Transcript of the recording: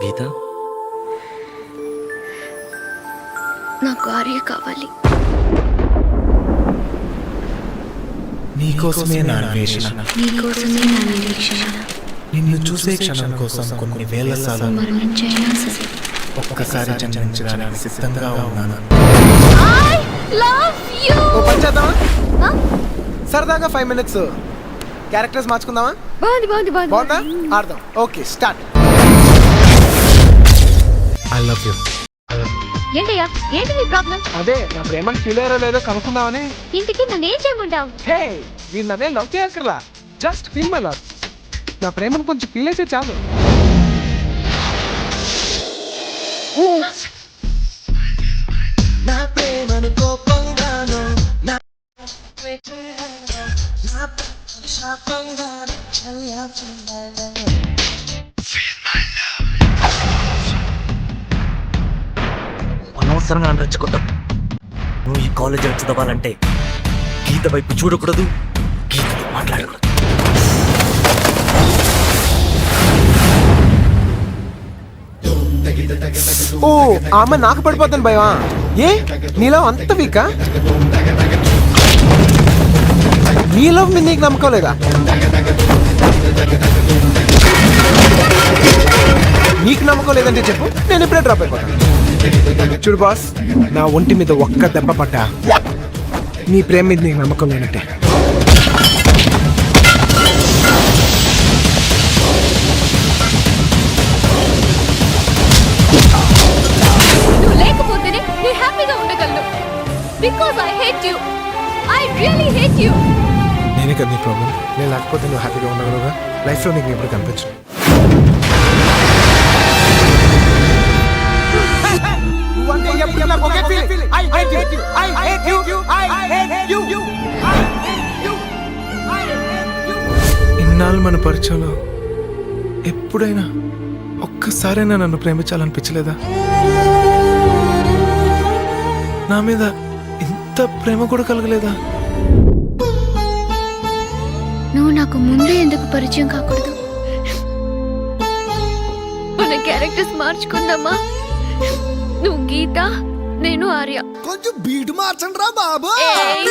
గీత, నాకు ఆర్య కావాలి. నీకోసమే నా అన్వేషణ, నీకోసమే నా నిరీక్షణ. నిన్ను చూసే క్షణం కోసం కొన్ని వేల సార్లు మరణించైనా సరే ఒక్కసారి జన్మించడానికి సిద్ధంగా ఉన్నాను. I love you. ఓ పని చేద్దామా? ఆ? సరదాగా 5 minutes క్యారెక్టర్స్ మార్చుకుందామా? బాగుంది. బాగుందా? ఆడదాం. Okay, start. I love you. ఏంటయ్యా, ఏంటి నీ ప్రాబ్లం? అదే నా ప్రేమకి ఫీల్ అయ్యారో లేదో కనుక్కుందామని. ఇంటికి నన్ను ఏం చేయమంటావు? హే, వీళ్ళు నన్నే లవ్ చేయక్కర్లా, జస్ట్ ఫీల్ మై లవ్. నా ప్రేమను కొంచెం ఫీల్ అయితే చాలు. నా ప్రేమను కోపంగాను నా శాపంగాను అనవసరంగా రెచ్చగొట్టం. నువ్వు ఈ కాలేజీలో చదవాలంటే గీత వైపు చూడకూడదు, గీతతో మాట్లాడకూడదు. ఓ, ఆమె నాకు పడిపోతాను భయమా? ఏ, నీలో అంత వీకా? నీ లవ్ మీద నీకు నమ్మకం లేదా? నీకు నమ్మకం లేదంటే చెప్పు, నేను ఇప్పుడే డ్రాప్ అయిపోతాను. చూడు బాస్, నా ఒంటి మీద ఒక్క దెబ్బ పడ్డా నీ ప్రేమ మీద నీకు నమ్మకం లేనట్టే. నువ్వు లేకపోతేనే నీ హ్యాపీగా ఉండగలను. Because I hate you. I really hate you. నేనే కదా నీ ప్రాబ్లం. నేను లేకపోతే నువ్వు హ్యాపీగా ఉండగలవుగా? లైఫ్లో నీకు ఎప్పుడు కనిపించు. ఇన్నాళ్ళు మన పరిచయంలో ఎప్పుడైనా ఒక్కసారైనా నన్ను ప్రేమించాలనిపించలేదా? నా మీద ఇంత ప్రేమ కూడా కలగలేదా? నువ్వు నాకు ముందే ఎందుకు పరిచయం కాకూడదు? మన క్యారెక్టర్స్ మార్చుకుందామా? నువ్వు గీత, నేను ఆర్య. కొంచెం బీటు మార్చండి రా బాబు. ఏయ్.